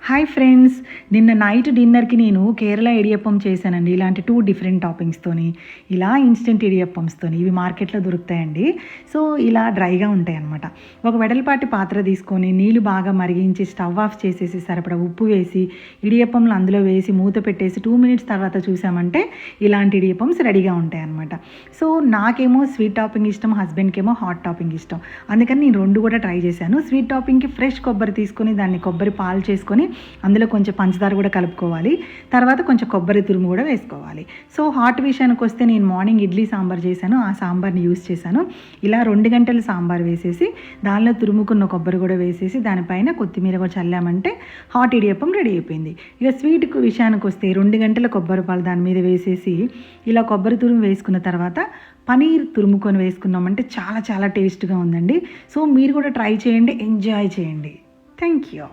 Hi friends, నిన్న night డిన్నర్కి నేను కేరళ ఇడియప్పం చేశానండి. ఇలాంటి 2 డిఫరెంట్ టాపింగ్స్తోని, ఇలా ఇన్స్టెంట్ ఇడియప్పమ్స్తోని. ఇవి మార్కెట్లో దొరుకుతాయండి. సో ఇలా డ్రైగా ఉంటాయి అన్నమాట. ఒక వెడల్పాటి పాత్ర తీసుకొని నీళ్ళు బాగా మరిగించి స్టవ్ ఆఫ్ చేసేసి సరిపడా ఉప్పు వేసి ఇడియప్పంలో అందులో వేసి మూత పెట్టేసి 2 మినిట్స్ తర్వాత చూసామంటే ఇలాంటి ఇడియప్పమ్స్ రెడీగా ఉంటాయి అన్నమాట. సో నాకేమో స్వీట్ టాపింగ్ ఇష్టం, హస్బెండ్కి ఏమో హాట్ టాపింగ్ ఇష్టం. అందుకని నేను 2 కూడా ట్రై చేశాను. స్వీట్ టాపింగ్కి ఫ్రెష్ కొబ్బరి తీసుకొని దాన్ని కొబ్బరి పాలు చేసుకొని అందులో కొంచెం పంచదార కూడా కలుపుకోవాలి. తర్వాత కొంచెం కొబ్బరి తురుము కూడా వేసుకోవాలి. సో హాట్ విషయానికి వస్తే నేను మార్నింగ్ ఇడ్లీ సాంబార్ చేశాను. ఆ సాంబార్ని యూస్ చేశాను. ఇలా 2 గంటలు సాంబార్ వేసేసి దానిలో తురుముకున్న కొబ్బరి కూడా వేసేసి దానిపైన కొత్తిమీర కూడా చల్లామంటే హాట్ ఇడియప్పం రెడీ అయిపోయింది. ఇక స్వీట్ విషయానికి వస్తే 2 గంటల కొబ్బరి పాలు దాని మీద వేసేసి ఇలా కొబ్బరి తురుము వేసుకున్న తర్వాత పనీర్ తురుముకొని వేసుకున్నామంటే చాలా చాలా టేస్ట్గా ఉందండి. సో మీరు కూడా ట్రై చేయండి, ఎంజాయ్ చేయండి. Thank you.